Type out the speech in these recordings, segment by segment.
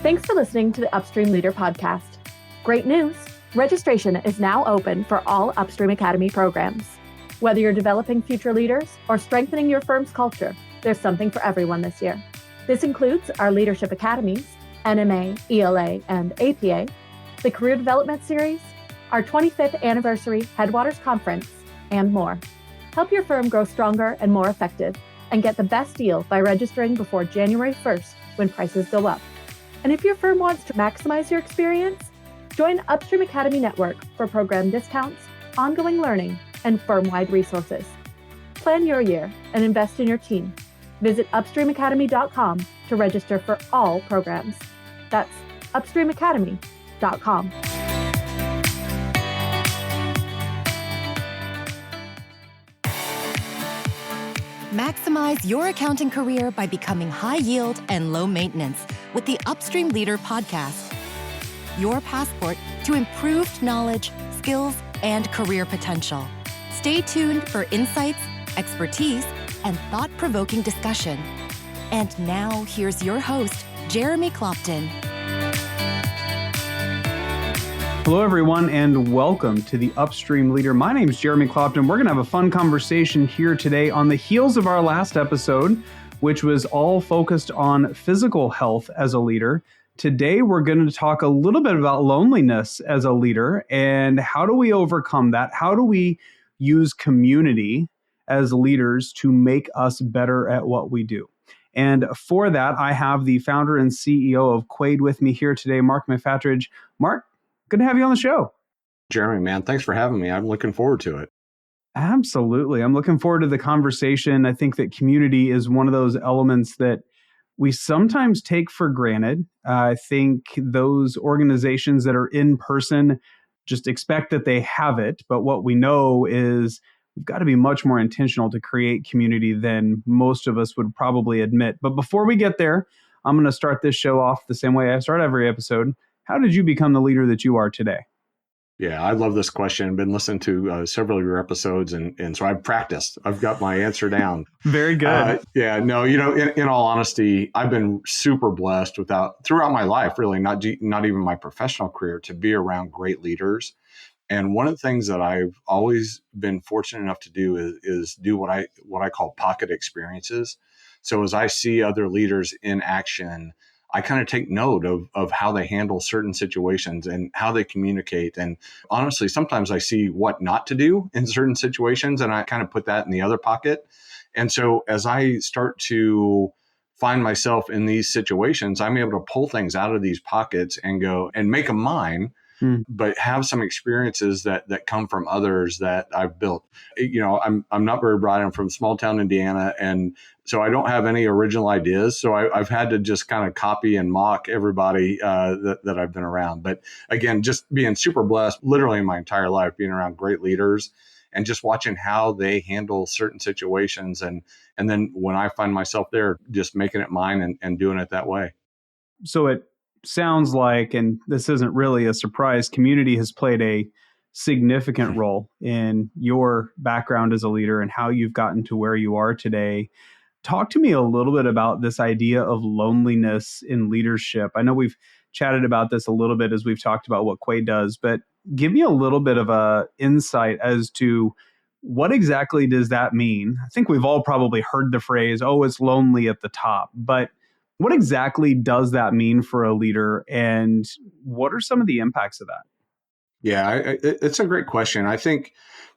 Thanks for listening to the Upstream Leader podcast. Great news! Registration is now open for all Upstream Academy programs. Whether you're developing future leaders or strengthening your firm's culture, there's something for everyone this year. This includes our Leadership Academies, NMA, ELA, and APA, the Career Development Series, our 25th Anniversary Headwaters Conference, and more. Help your firm grow stronger and more effective, and get the best deal by registering before January 1st when prices go up. And if your firm wants to maximize your experience, join Upstream Academy Network for program discounts, ongoing learning, and firm-wide resources. Plan your year and invest in your team. Visit upstreamacademy.com to register for all programs. That's upstreamacademy.com. Maximize your accounting career by becoming high yield and low maintenance with the Upstream Leader podcast. Your passport to improved knowledge, skills, and career potential. Stay tuned for insights, expertise, and thought-provoking discussion. And now, here's your host, Jeremy Clopton. Hello, everyone, and welcome to the Upstream Leader. My name is Jeremy Clopton. We're going to have a fun conversation here today on the heels of our last episode, which was all focused on physical health as a leader. Today, we're going to talk a little bit about loneliness as a leader and how do we overcome that? How do we use community as leaders to make us better at what we do? And for that, I have the founder and CEO of Quaid with me here today, Mark McFatridge. Mark, good to have you on the show. Jeremy, man, thanks for having me. I'm looking forward to it. Absolutely. I'm looking forward to the conversation. I think that community is one of those elements that we sometimes take for granted. I think those organizations that are in person just expect that they have it. But what we know is we've got to be much more intentional to create community than most of us would probably admit. But before we get there, I'm going to start this show off the same way I start every episode. How did you become the leader that you are today? Yeah, I love this question. I've been listening to several of your episodes, and so I've practiced. I've got my answer down. Very good. In all honesty, I've been super blessed throughout my life, really, not even my professional career, to be around great leaders. And one of the things that I've always been fortunate enough to do is do what I call pocket experiences. So as I see other leaders in action, I kind of take note of how they handle certain situations and how they communicate. And honestly, sometimes I see what not to do in certain situations, and I kind of put that in the other pocket. And so as I start to find myself in these situations, I'm able to pull things out of these pockets and go and make them mine, but have some experiences that come from others that I've built. You know, I'm not very bright. I'm from small town Indiana, and so I don't have any original ideas. So I've had to just kind of copy and mock everybody that I've been around. But again, just being super blessed, literally my entire life, being around great leaders and just watching how they handle certain situations. And then when I find myself there, just making it mine and doing it that way. So it sounds like, and this isn't really a surprise, community has played a significant role in your background as a leader and how you've gotten to where you are today. Talk to me a little bit about this idea of loneliness in leadership. I know we've chatted about this a little bit as we've talked about what Quaid does, but give me a little bit of a insight as to what exactly does that mean? I think we've all probably heard the phrase, oh, it's lonely at the top, but what exactly does that mean for a leader, and what are some of the impacts of that? Yeah, it's a great question. I think,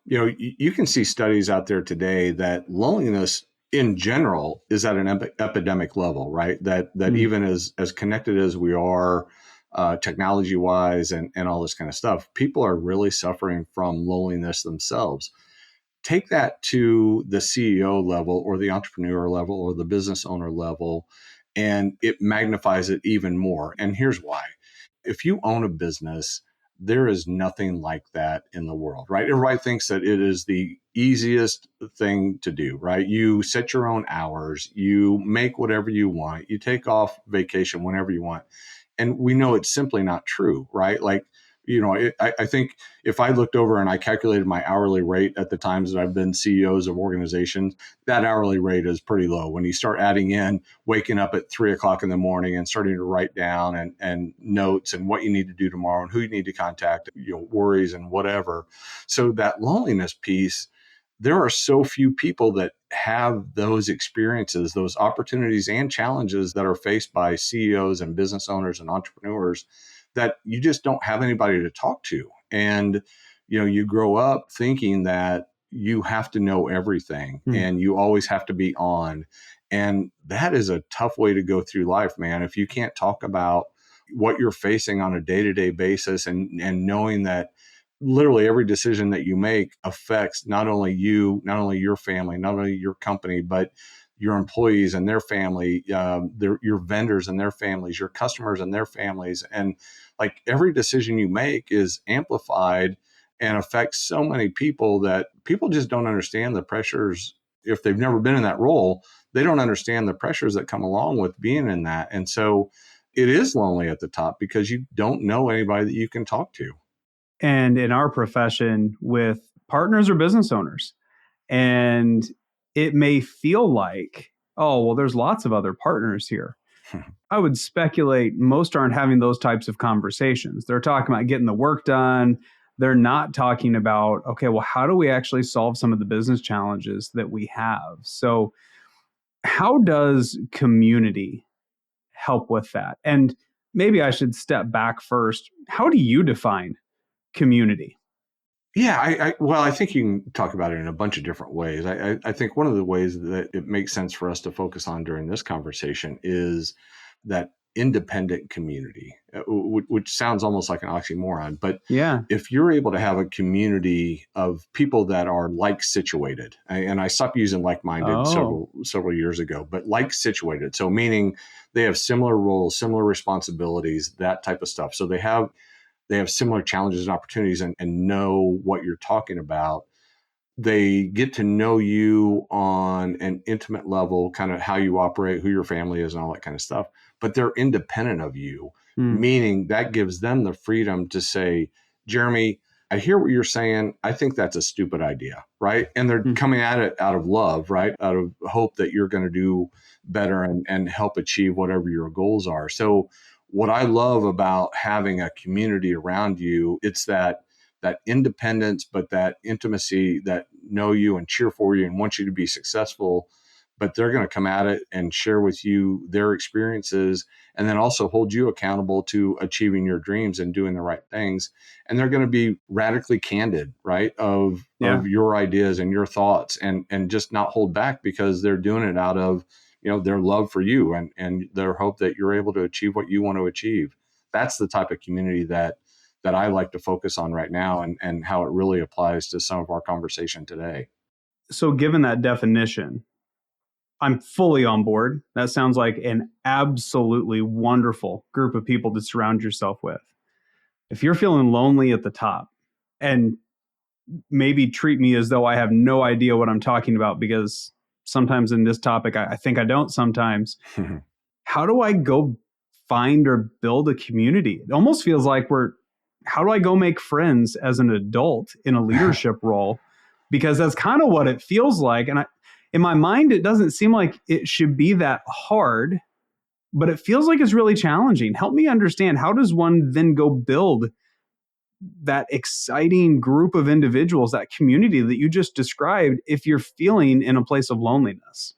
you can see studies out there today that loneliness in general is at an epidemic level, right? That even as connected as we are technology wise and all this kind of stuff, people are really suffering from loneliness themselves. Take that to the CEO level or the entrepreneur level or the business owner level, and it magnifies it even more. And here's why. If you own a business, there is nothing like that in the world, right? Everybody thinks that it is the easiest thing to do, right? You set your own hours, you make whatever you want, you take off vacation whenever you want. And we know it's simply not true, right? Like I think if I looked over and I calculated my hourly rate at the times that I've been CEOs of organizations, that hourly rate is pretty low. When you start adding in waking up at 3 o'clock in the morning and starting to write down and notes and what you need to do tomorrow and who you need to contact, worries and whatever. So that loneliness piece, there are so few people that have those experiences, those opportunities and challenges that are faced by CEOs and business owners and entrepreneurs, that you just don't have anybody to talk to. And, you grow up thinking that you have to know everything and you always have to be on. And that is a tough way to go through life, man. If you can't talk about what you're facing on a day-to-day basis and knowing that literally every decision that you make affects not only you, not only your family, not only your company, but your employees and their family, your vendors and their families, your customers and their families. And like every decision you make is amplified and affects so many people that people just don't understand the pressures. If they've never been in that role, they don't understand the pressures that come along with being in that. And so it is lonely at the top because you don't know anybody that you can talk to. And in our profession with partners or business owners, and it may feel like, oh, well, there's lots of other partners here. I would speculate most aren't having those types of conversations. They're talking about getting the work done. They're not talking about, okay, well, how do we actually solve some of the business challenges that we have? So how does community help with that? And maybe I should step back first. How do you define community? Yeah, I think you can talk about it in a bunch of different ways. I think one of the ways that it makes sense for us to focus on during this conversation is that independent community, which sounds almost like an oxymoron. But yeah, if you're able to have a community of people that are like situated, and I stopped using like-minded several years ago, but like situated. So meaning they have similar roles, similar responsibilities, that type of stuff. So they have similar challenges and opportunities and know what you're talking about. They get to know you on an intimate level, kind of how you operate, who your family is and all that kind of stuff, but they're independent of you, meaning that gives them the freedom to say, Jeremy, I hear what you're saying. I think that's a stupid idea, right? And they're coming at it out of love, right? Out of hope that you're going to do better and help achieve whatever your goals are. So what I love about having a community around you, it's that independence, but that intimacy, that know you and cheer for you and want you to be successful, but they're going to come at it and share with you their experiences and then also hold you accountable to achieving your dreams and doing the right things. And they're going to be radically candid, right? Of your ideas and your thoughts and just not hold back because they're doing it out of their love for you and their hope that you're able to achieve what you want to achieve. That's the type of community that I like to focus on right now and how it really applies to some of our conversation today. So given that definition, I'm fully on board. That sounds like an absolutely wonderful group of people to surround yourself with. If you're feeling lonely at the top, and maybe treat me as though I have no idea what I'm talking about, because sometimes in this topic, I think I don't sometimes. How do I go find or build a community? It almost feels like how do I go make friends as an adult in a leadership role? Because that's kind of what it feels like. And in my mind, it doesn't seem like it should be that hard, but it feels like it's really challenging. Help me understand, how does one then go build that exciting group of individuals, that community that you just described, if you're feeling in a place of loneliness?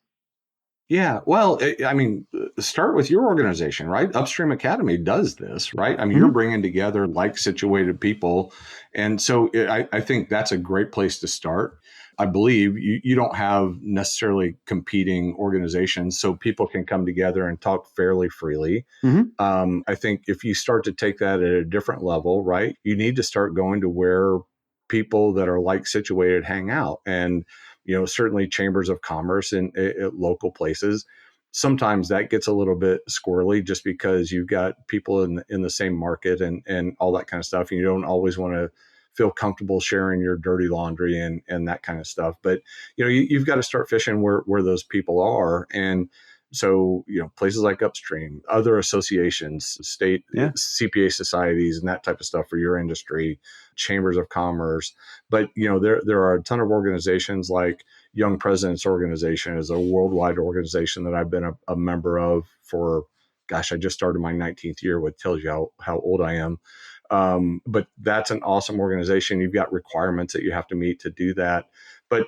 Yeah, well, I mean, start with your organization, right? Upstream Academy does this, right? I mean, you're bringing together like situated people. And so I think that's a great place to start. I believe you don't have necessarily competing organizations, so people can come together and talk fairly freely. I think if you start to take that at a different level, right, you need to start going to where people that are like situated hang out. And certainly chambers of commerce in local places. Sometimes that gets a little bit squirrely just because you've got people in the same market and all that kind of stuff. And you don't always want to feel comfortable sharing your dirty laundry and that kind of stuff. But, you've got to start fishing where those people are. And, So, places like Upstream, other associations, state CPA societies and that type of stuff for your industry, chambers of commerce. But, there are a ton of organizations like Young Presidents Organization is a worldwide organization that I've been a member of for, gosh, I just started my 19th year, which tells you how old I am. But that's an awesome organization. You've got requirements that you have to meet to do that. But,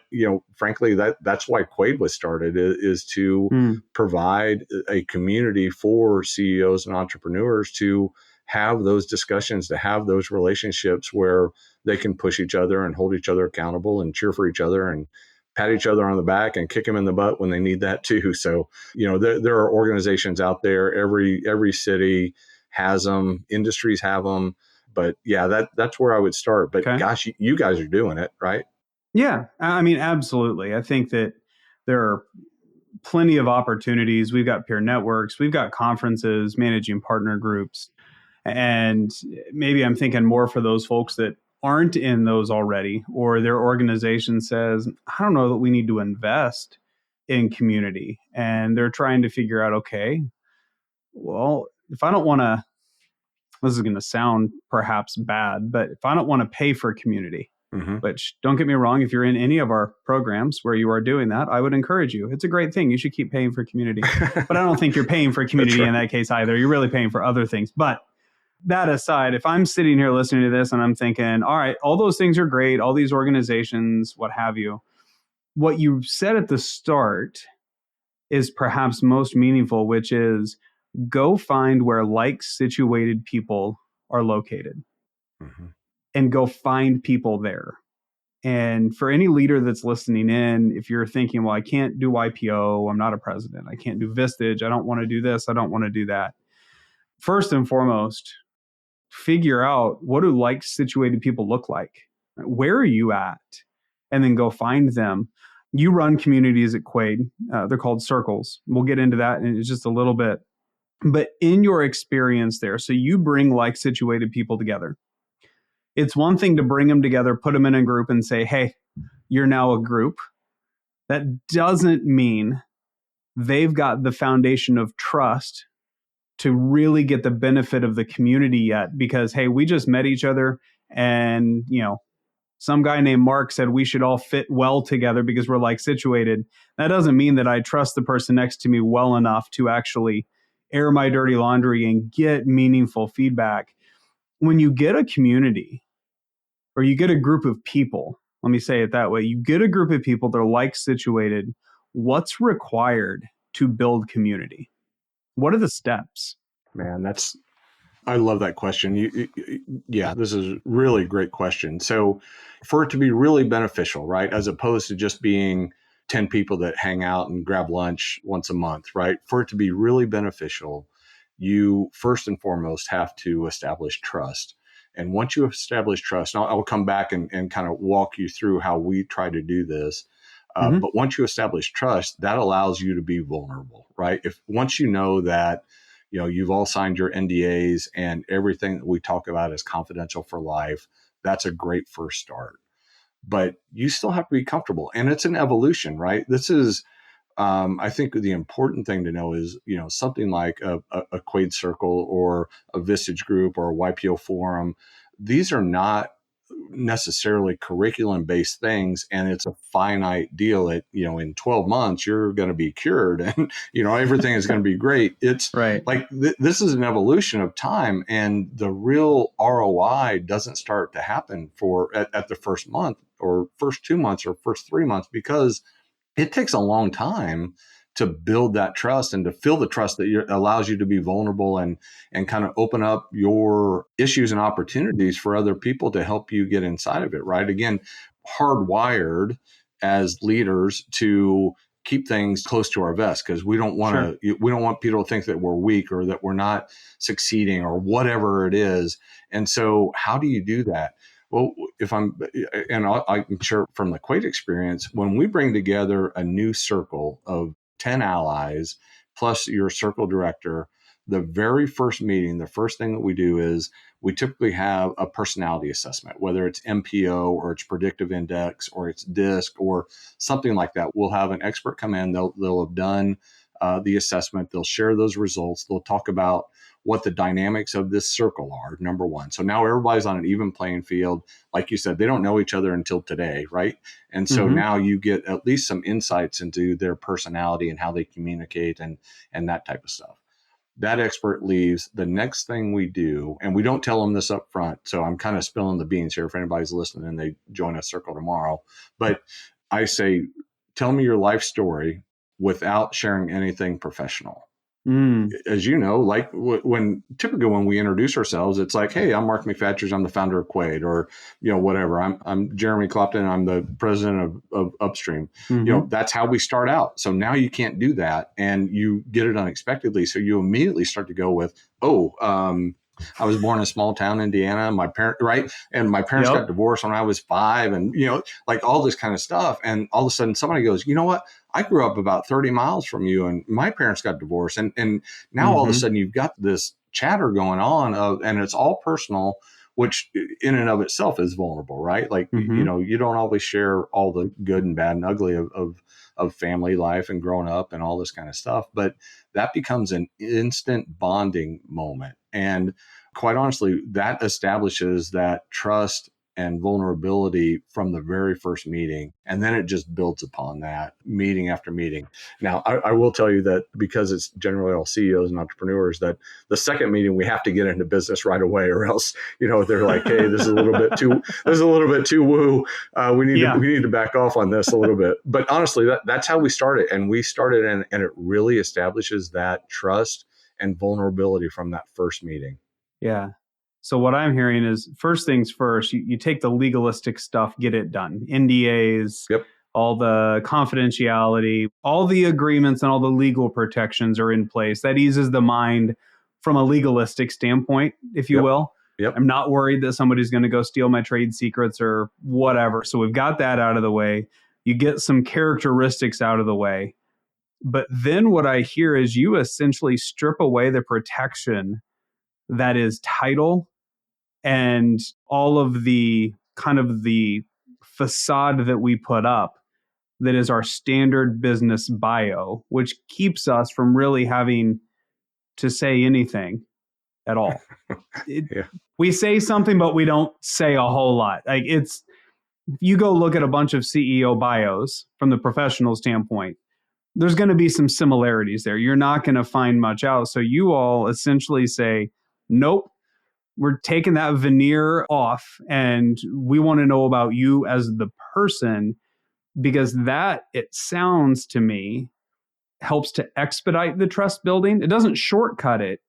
frankly, that's why Quaid was started, is to provide a community for CEOs and entrepreneurs to have those discussions, to have those relationships where they can push each other and hold each other accountable and cheer for each other and pat each other on the back and kick them in the butt when they need that too. So, there are organizations out there. Every city has them. Industries have them. But yeah, that's where I would start. But gosh, you guys are doing it, right? Yeah, I mean, absolutely. I think that there are plenty of opportunities. We've got peer networks, we've got conferences, managing partner groups. And maybe I'm thinking more for those folks that aren't in those already, or their organization says, I don't know that we need to invest in community. And they're trying to figure out, okay, well, if I don't want to, this is going to sound perhaps bad, but if I don't want to pay for community, which don't get me wrong, if you're in any of our programs where you are doing that, I would encourage you. It's a great thing. You should keep paying for community. But I don't think you're paying for community in that case either. You're really paying for other things. But that aside, if I'm sitting here listening to this and I'm thinking, all right, all those things are great, all these organizations, what have you, what you said at the start is perhaps most meaningful, which is go find where like-situated people are located and go find people there. And for any leader that's listening in, if you're thinking, well, I can't do YPO, I'm not a president, I can't do Vistage, I don't want to do this, I don't want to do that. First and foremost, figure out, what do like-situated people look like? Where are you at? And then go find them. You run communities at Quaid. They're called circles. We'll get into that in just a little bit. But in your experience there, so you bring like-situated people together. It's one thing to bring them together, put them in a group and say, hey, you're now a group. That doesn't mean they've got the foundation of trust to really get the benefit of the community yet, because, hey, we just met each other and, some guy named Mark said we should all fit well together because we're like-situated. That doesn't mean that I trust the person next to me well enough to actually air my dirty laundry and get meaningful feedback. When you get a community or you get a group of people, let me say it that way, you get a group of people that are like-situated, what's required to build community? What are the steps? Man, I love that question. Yeah, this is a really great question. So for it to be really beneficial, right, as opposed to just being 10 people that hang out and grab lunch once a month, right? For it to be really beneficial, you first and foremost have to establish trust. And once you establish trust, and I'll come back and kind of walk you through how we try to do this. But once you establish trust, that allows you to be vulnerable, right? Once you know that, you've all signed your NDAs and everything that we talk about is confidential for life, that's a great first start. But you still have to be comfortable. And it's an evolution, right? This is, I think the important thing to know is, something like a Quaid Circle or a Vistage group or a YPO forum, these are not necessarily curriculum-based things, and it's a finite deal. In 12 months you're going to be cured, and everything is going to be great. It's right. Like this is an evolution of time, and the real ROI doesn't start to happen at the first month or first 2 months or first 3 months, because it takes a long time to build that trust and to feel the trust that allows you to be vulnerable and kind of open up your issues and opportunities for other people to help you get inside of it, right? Again, hardwired as leaders to keep things close to our vest, because we don't want people to think that we're weak or that we're not succeeding or whatever it is. And so how do you do that? Well, I can share from the Quaid experience, when we bring together a new circle of 10 allies plus your circle director, the very first meeting, the first thing that we do is we typically have a personality assessment, whether it's MPO or it's predictive index or it's DISC or something like that. We'll have an expert come in. They'll have done the assessment. They'll share those results. They'll talk about what the dynamics of this circle are, number one. So now everybody's on an even playing field. Like you said, they don't know each other until today, right? And so now you get at least some insights into their personality and how they communicate and that type of stuff. That expert leaves. The next thing we do, and we don't tell them this up front, so I'm kind of spilling the beans here if anybody's listening and they join a circle tomorrow, but I say, tell me your life story without sharing anything professional. As you know, like typically when we introduce ourselves, it's like, hey, I'm Mark McFatridge. I'm the founder of Quaid, or, whatever. I'm Jeremy Clopton. I'm the president of Upstream. That's how we start out. So now you can't do that and you get it unexpectedly. So you immediately start to go with, I was born in a small town, Indiana. My parents got divorced when I was 5, and like all this kind of stuff. And all of a sudden, somebody goes, you know what? I grew up about 30 miles from you, and my parents got divorced. And now all of a sudden, you've got this chatter going on and it's all personal, which in and of itself is vulnerable, right? Like you don't always share all the good and bad and ugly of family life and growing up and all this kind of stuff, but that becomes an instant bonding moment. And quite honestly, that establishes that trust and vulnerability from the very first meeting. And then it just builds upon that meeting after meeting. Now, I will tell you that because it's generally all CEOs and entrepreneurs, that the second meeting, we have to get into business right away, or else, they're like, hey, this is a little bit too woo. We need to back off on this a little bit. But honestly, that's how we started. And we started and it really establishes that trust and vulnerability from that first meeting. Yeah. So what I'm hearing is, first things first, you take the legalistic stuff, get it done. NDAs, all the confidentiality, all the agreements and all the legal protections are in place. That eases the mind from a legalistic standpoint, if you will. I'm not worried that somebody's going to go steal my trade secrets or whatever. So we've got that out of the way. You get some characteristics out of the way. But then what I hear is you essentially strip away the protection that is title and all of the kind of the facade that we put up that is our standard business bio, which keeps us from really having to say anything at all. We say something, but we don't say a whole lot. Like you go look at a bunch of CEO bios from the professional standpoint, there's going to be some similarities there. You're not going to find much out. So you all essentially say, nope, we're taking that veneer off and we want to know about you as the person, because that, it sounds to me, helps to expedite the trust building. It doesn't shortcut it,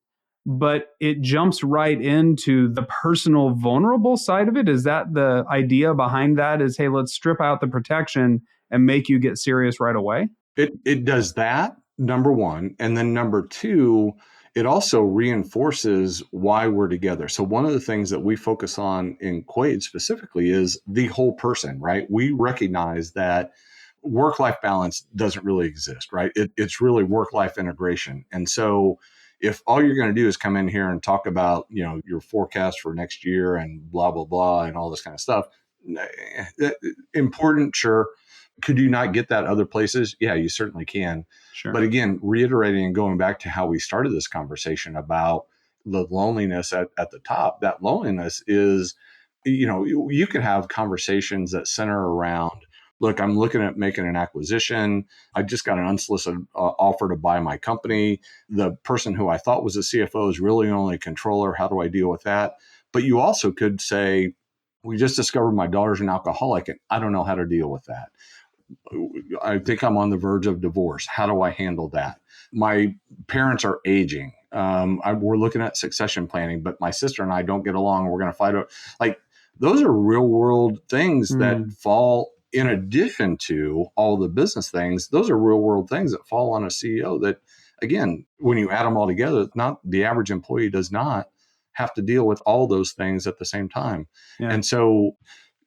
but it jumps right into the personal vulnerable side of it. Is that the idea behind that? Is, hey, let's strip out the protection and make you get serious right away? It does that, number one. And then number two, it also reinforces why we're together. So one of the things that we focus on in Quaid specifically is the whole person, right? We recognize that work-life balance doesn't really exist, right? It's really work-life integration. And so if all you're going to do is come in here and talk about, your forecast for next year and blah, blah, blah, and all this kind of stuff, important, sure. Could you not get that other places? Yeah, you certainly can. Sure. But again, reiterating and going back to how we started this conversation about the loneliness at the top, that loneliness is, you can have conversations that center around, look, I'm looking at making an acquisition. I just got an unsolicited offer to buy my company. The person who I thought was a CFO is really only a controller. How do I deal with that? But you also could say, we just discovered my daughter's an alcoholic and I don't know how to deal with that. I think I'm on the verge of divorce. How do I handle that? My parents are aging. We're looking at succession planning, but my sister and I don't get along. We're going to fight. Like, those are real world things that fall in addition to all the business things. Those are real world things that fall on a CEO that, again, when you add them all together, not the average employee does not have to deal with all those things at the same time. Yeah. And so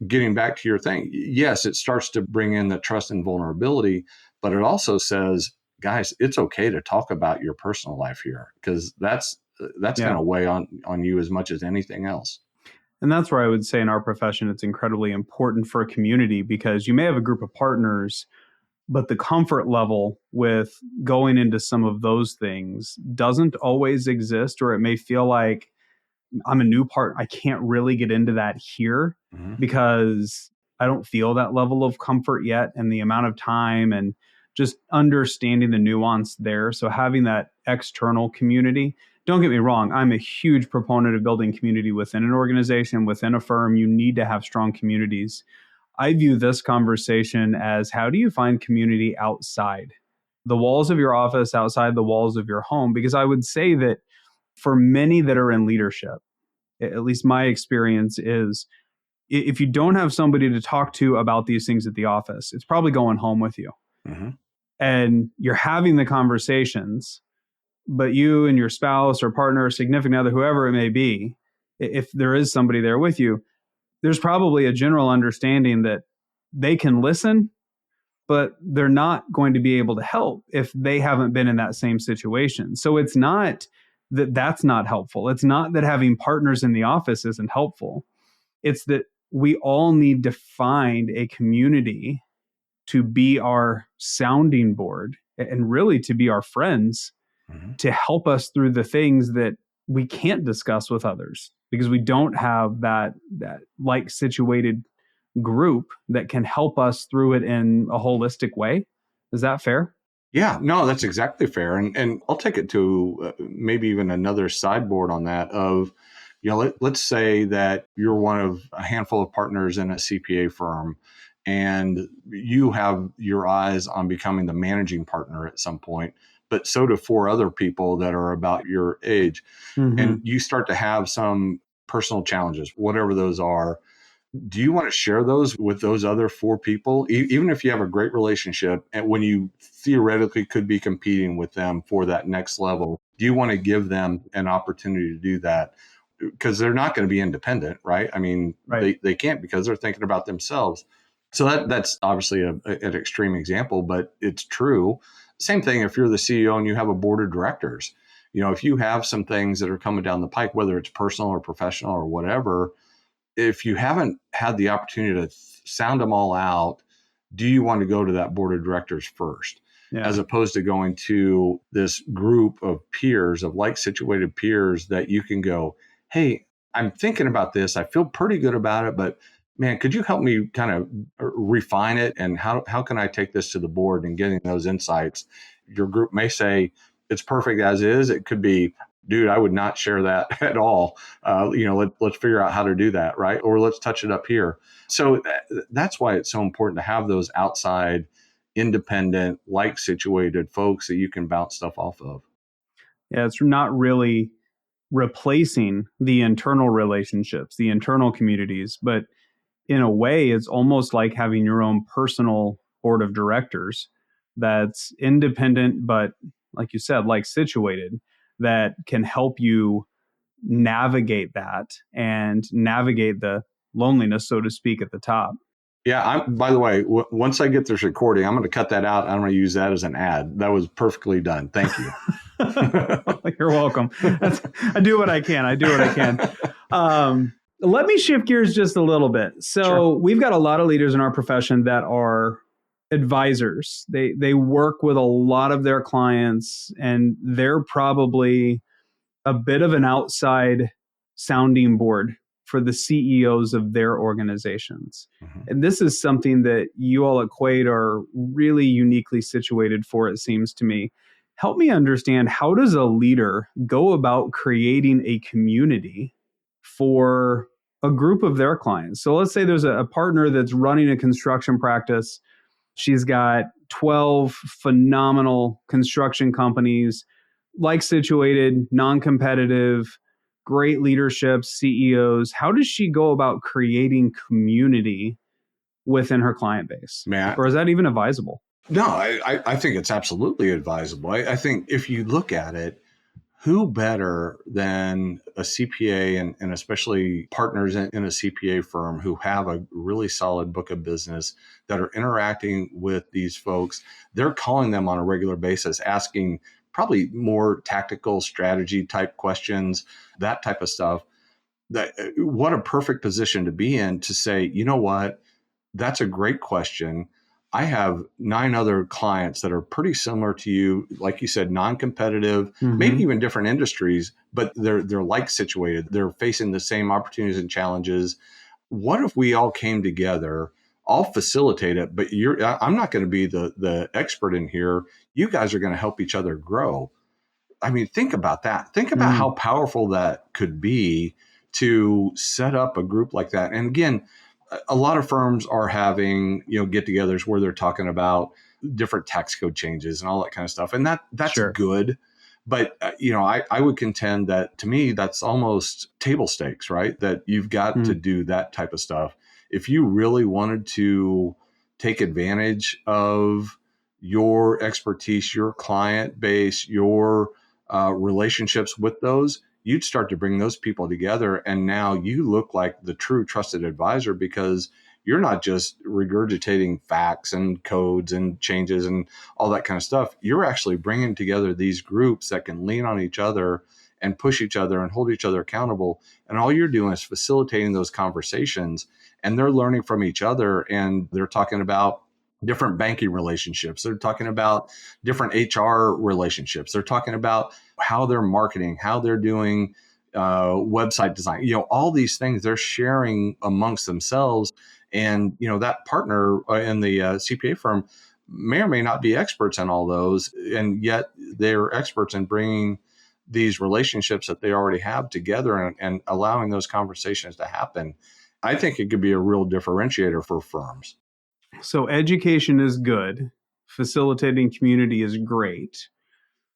getting back to your thing, yes, it starts to bring in the trust and vulnerability, but it also says, guys, it's okay to talk about your personal life here, because that's going to weigh on you as much as anything else. And that's where I would say in our profession, it's incredibly important for a community, because you may have a group of partners But the comfort level with going into some of those things doesn't always exist, or it may feel like I'm a new part. I can't really get into that here because I don't feel that level of comfort yet, and the amount of time and just understanding the nuance there. So having that external community, don't get me wrong, I'm a huge proponent of building community within an organization, within a firm. You need to have strong communities. I view this conversation as, how do you find community outside the walls of your office, outside the walls of your home? Because I would say that for many that are in leadership, at least my experience is, if you don't have somebody to talk to about these things at the office, it's probably going home with you. And you're having the conversations, but you and your spouse or partner or significant other, whoever it may be, if there is somebody there with you, there's probably a general understanding that they can listen, but they're not going to be able to help if they haven't been in that same situation. So it's not that that's not helpful. It's not that having partners in the office isn't helpful. It's that we all need to find a community to be our sounding board and really to be our friends, to help us through the things that we can't discuss with others, because we don't have that like situated group that can help us through it in a holistic way. Is that fair? Yeah, no, that's exactly fair. And I'll take it to maybe even another sideboard on that of, let's say that you're one of a handful of partners in a CPA firm, and you have your eyes on becoming the managing partner at some point, but so do 4 other people that are about your age. And you start to have some personal challenges, whatever those are. Do you want to share those with those other 4 people, even if you have a great relationship and when you theoretically could be competing with them for that next level? Do you want to give them an opportunity to do that? Because they're not going to be independent, right? I mean, They can't, because they're thinking about themselves. So that's obviously an extreme example, but it's true. Same thing if you're the CEO and you have a board of directors. If you have some things that are coming down the pike, whether it's personal or professional or whatever, if you haven't had the opportunity to sound them all out, do you want to go to that board of directors first, as opposed to going to this group of peers, of like situated peers that you can go, hey, I'm thinking about this. I feel pretty good about it, but man, could you help me kind of refine it? And how can I take this to the board and getting those insights? Your group may say it's perfect as is. It could be, dude, I would not share that at all. Let's figure out how to do that, right? Or let's touch it up here. So that's why it's so important to have those outside, independent, like situated folks that you can bounce stuff off of. Yeah, it's not really replacing the internal relationships, the internal communities, but in a way, it's almost like having your own personal board of directors that's independent, but like you said, like situated, that can help you navigate that and navigate the loneliness, so to speak, at the top. Yeah. By the way, once I get this recording, I'm going to cut that out. I'm going to use that as an ad. That was perfectly done. Thank you. You're welcome. I do what I can. Let me shift gears just a little bit. So We've got a lot of leaders in our profession that are advisors. They work with a lot of their clients, and they're probably a bit of an outside sounding board for the CEOs of their organizations. And this is something that you all at Quaid are really uniquely situated for, it seems to me. Help me understand, how does a leader go about creating a community for a group of their clients? So let's say there's a partner that's running a construction practice. She's got 12 phenomenal construction companies, like situated, non-competitive, great leadership, CEOs. How does she go about creating community within her client base? Or is that even advisable? No, I think it's absolutely advisable. I think if you look at it, who better than a CPA and especially partners in a CPA firm who have a really solid book of business that are interacting with these folks? They're calling them on a regular basis, asking probably more tactical strategy type questions, that type of stuff. What a perfect position to be in to say, you know what, that's a great question. I have 9 other clients that are pretty similar to you, like you said, non-competitive, maybe even different industries, but they're like situated. They're facing the same opportunities and challenges. What if we all came together? I'll facilitate it, but I'm not going to be the expert in here. You guys are going to help each other grow. I mean, think about that. Think about how powerful that could be to set up a group like that. And again, a lot of firms are having, get-togethers where they're talking about different tax code changes and all that kind of stuff. And that's Sure. good. But, I would contend that, to me, that's almost table stakes, right? That you've got to do that type of stuff. If you really wanted to take advantage of your expertise, your client base, your relationships with those, you'd start to bring those people together. And now you look like the true trusted advisor, because you're not just regurgitating facts and codes and changes and all that kind of stuff. You're actually bringing together these groups that can lean on each other and push each other and hold each other accountable. And all you're doing is facilitating those conversations, and they're learning from each other. And they're talking about different banking relationships. They're talking about different HR relationships. They're talking about how they're marketing, how they're doing website design, all these things they're sharing amongst themselves. And, that partner in the CPA firm may or may not be experts in all those. And yet they're experts in bringing these relationships that they already have together and allowing those conversations to happen. I think it could be a real differentiator for firms. So education is good. Facilitating community is great.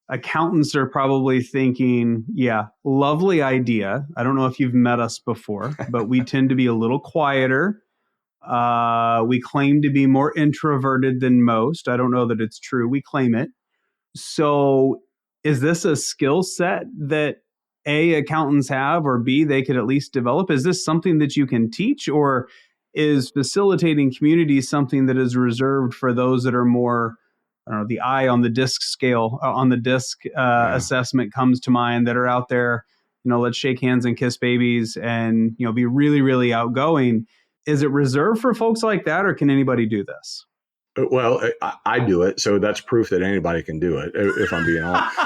Accountants are probably thinking, yeah, lovely idea. I don't know if you've met us before, but we tend to be a little quieter. We claim to be more introverted than most. I don't know that it's true. We claim it. So is this a skill set that A, accountants have, or B, they could at least develop? Is this something that you can teach, or is facilitating community something that is reserved for those that are more, I don't know, the eye on the disc scale, on the disc assessment comes to mind, that are out there, let's shake hands and kiss babies and, be really, really outgoing. Is it reserved for folks like that, or can anybody do this? Well, I do it, so that's proof that anybody can do it, if I'm being honest.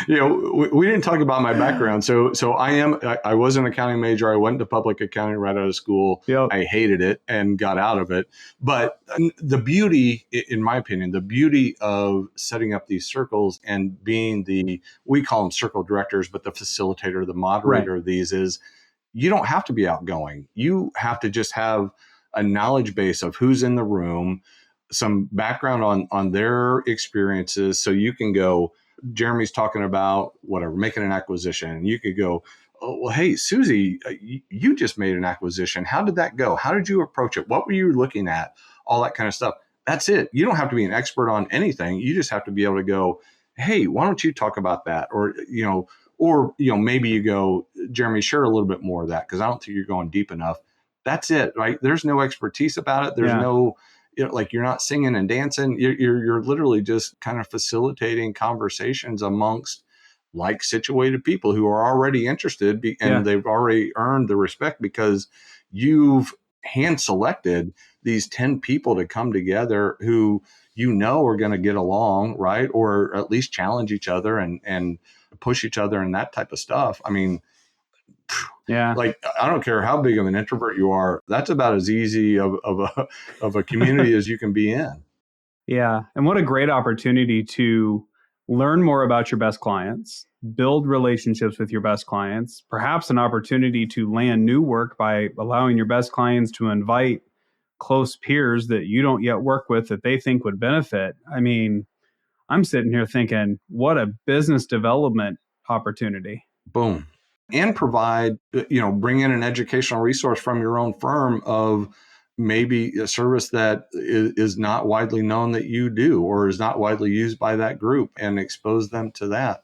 We didn't talk about my background. So I was an accounting major. I went to public accounting right out of school. Yep. I hated it and got out of it. But the beauty, in my opinion, the beauty of setting up these circles and being we call them circle directors, but the facilitator, the moderator of these is, you don't have to be outgoing. You have to just have a knowledge base of who's in the room, some background on their experiences. So you can go, Jeremy's talking about whatever, making an acquisition. And you could go, oh, well, hey, Susie, you just made an acquisition. How did that go? How did you approach it? What were you looking at? All that kind of stuff. That's it. You don't have to be an expert on anything. You just have to be able to go, hey, why don't you talk about that? Or maybe you go, Jeremy, share a little bit more of that, because I don't think you're going deep enough. That's it, right? There's no expertise about it. There's no, you're not singing and dancing. You're literally just kind of facilitating conversations amongst like situated people who are already interested, and they've already earned the respect because you've hand selected these 10 people to come together who are going to get along, right? Or at least challenge each other and push each other and that type of stuff. I mean, I don't care how big of an introvert you are. That's about as easy of a community as you can be in. Yeah. And what a great opportunity to learn more about your best clients, build relationships with your best clients, perhaps an opportunity to land new work by allowing your best clients to invite close peers that you don't yet work with that they think would benefit. I mean, I'm sitting here thinking, what a business development opportunity. Boom. And provide, bring in an educational resource from your own firm of maybe a service that is not widely known that you do, or is not widely used by that group, and expose them to that.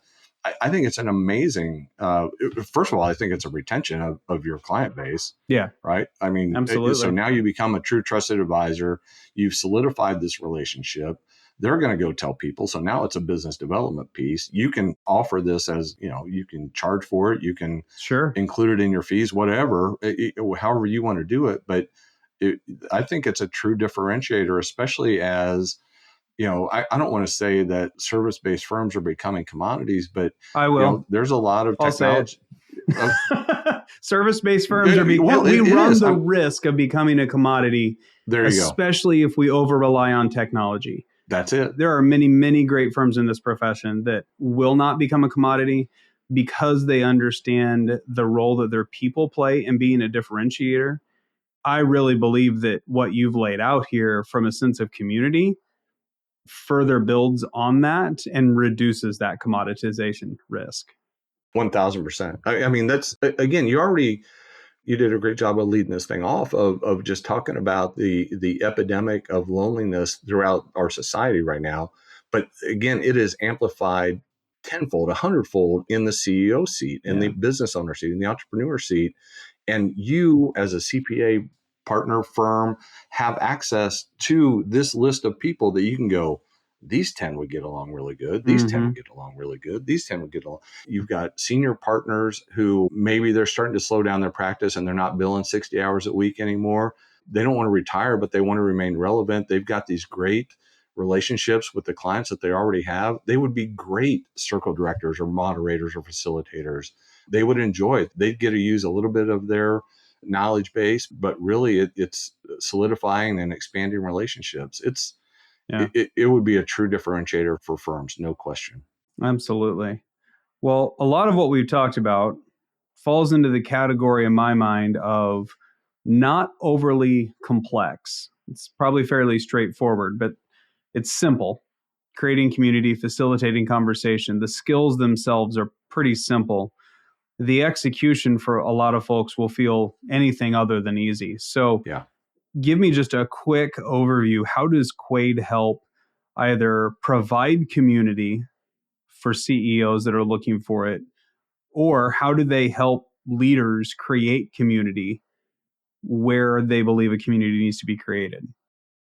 I think it's an amazing, first of all, I think it's a retention of your client base. Yeah. Right. I mean, absolutely. So now you become a true trusted advisor. You've solidified this relationship. They're going to go tell people. So now it's a business development piece. You can offer this as, you can charge for it. You can include it in your fees, whatever, however you want to do it. But I think it's a true differentiator, especially as, I don't want to say that service-based firms are becoming commodities, but I will. there's a lot of technology. Service-based firms we run the risk of becoming a commodity, there you especially if we over-rely on technology. That's it. There are many, many great firms in this profession that will not become a commodity because they understand the role that their people play in being a differentiator. I really believe that what you've laid out here from a sense of community further builds on that and reduces that commoditization risk. 1,000%. I mean, that's, again, you did a great job of leading this thing off of just talking about the epidemic of loneliness throughout our society right now. But again, it is amplified tenfold, 100-fold in the CEO seat, in the business owner seat, in the entrepreneur seat. And you, as a CPA partner firm, have access to this list of people that you can go, these 10 would get along really good. These 10 would get along really good. These 10 would get along. You've got senior partners who maybe they're starting to slow down their practice and they're not billing 60 hours a week anymore. They don't want to retire, but they want to remain relevant. They've got these great relationships with the clients that they already have. They would be great circle directors or moderators or facilitators. They would enjoy it. They'd get to use a little bit of their knowledge base, but really it's solidifying and expanding relationships. It would be a true differentiator for firms, no question. Absolutely. Well, a lot of what we've talked about falls into the category in my mind of not overly complex. It's probably fairly straightforward, but it's simple. Creating community, facilitating conversation. The skills themselves are pretty simple. The execution for a lot of folks will feel anything other than easy. So give me just a quick overview. How does Quaid help either provide community for CEOs that are looking for it, or how do they help leaders create community where they believe a community needs to be created?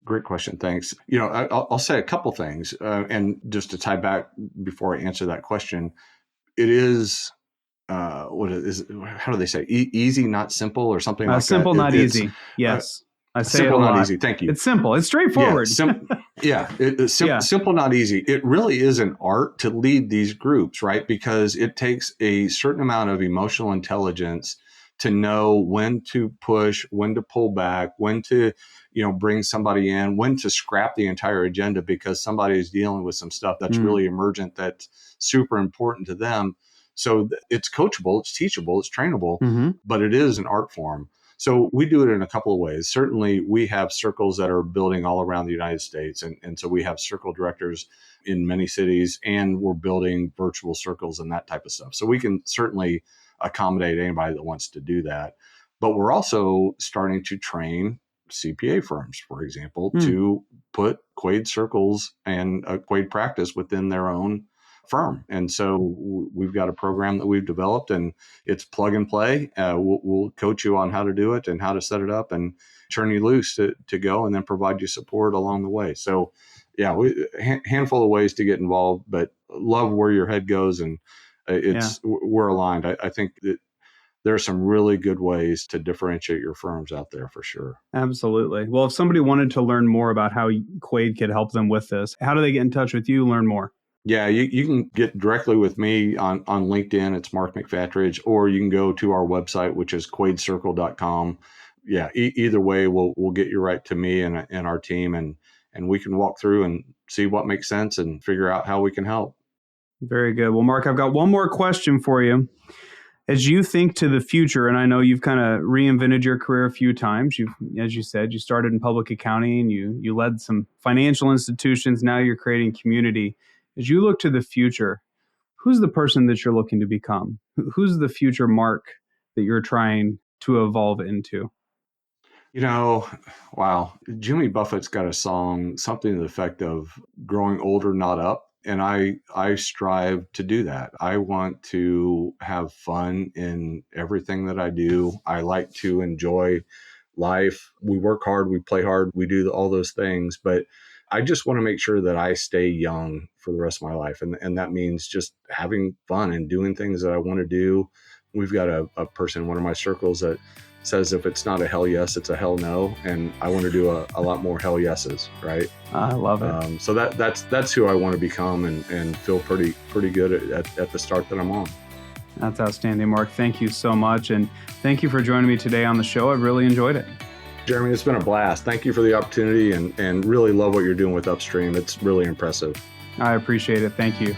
Great question. Thanks. I'll say a couple things. And just to tie back before I answer that question, it is, how do they say? Easy, not simple, or something like simple, that? Not easy. Yes. I say simple, it a lot. Not easy. Thank you. It's simple. It's straightforward. Simple, not easy. It really is an art to lead these groups, right? Because it takes a certain amount of emotional intelligence to know when to push, when to pull back, when to, bring somebody in, when to scrap the entire agenda because somebody is dealing with some stuff that's really emergent, that's super important to them. So it's coachable, it's teachable, it's trainable, but it is an art form. So we do it in a couple of ways. Certainly, we have circles that are building all around the United States. And so we have circle directors in many cities, and we're building virtual circles and that type of stuff. So we can certainly accommodate anybody that wants to do that. But we're also starting to train CPA firms, for example, to put Quaid circles and a Quaid practice within their own firm. And so we've got a program that we've developed, and it's plug and play. We'll coach you on how to do it and how to set it up and turn you loose to go, and then provide you support along the way. So handful of ways to get involved, but love where your head goes. And we're aligned. I think that there are some really good ways to differentiate your firms out there for sure. Absolutely. Well, if somebody wanted to learn more about how Quaid could help them with this, how do they get in touch with you, learn more? Yeah, you can get directly with me on LinkedIn. It's Mark McFatridge, or you can go to our website, which is quaidcircle.com. Yeah, either way, we'll get you right to me and our team, and we can walk through and see what makes sense and figure out how we can help. Very good. Well, Mark, I've got one more question for you. As you think to the future, and I know you've kind of reinvented your career a few times. As you said, you started in public accounting, you led some financial institutions. Now you're creating community. As you look to the future, who's the person that you're looking to become? Who's the future Mark that you're trying to evolve into? Wow. Jimmy Buffett's got a song, something to the effect of growing older, not up. And I strive to do that. I want to have fun in everything that I do. I like to enjoy life. We work hard, we play hard, we do all those things, but I just want to make sure that I stay young for the rest of my life. And that means just having fun and doing things that I want to do. We've got a person in one of my circles that says if it's not a hell yes, it's a hell no. And I want to do a lot more hell yeses, right? I love it. So that's who I want to become and feel pretty good at the start that I'm on. That's outstanding, Mark. Thank you so much. And thank you for joining me today on the show. I've really enjoyed it. Jeremy, it's been a blast. Thank you for the opportunity and really love what you're doing with Upstream. It's really impressive. I appreciate it. Thank you.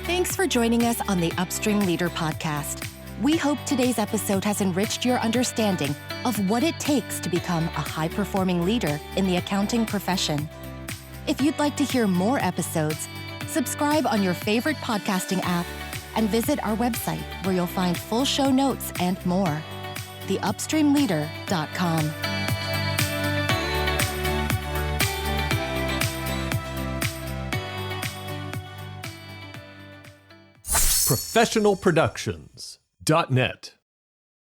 Thanks for joining us on the Upstream Leader podcast. We hope today's episode has enriched your understanding of what it takes to become a high-performing leader in the accounting profession. If you'd like to hear more episodes, subscribe on your favorite podcasting app and visit our website where you'll find full show notes and more. theupstreamleader.com. professionalproductions.net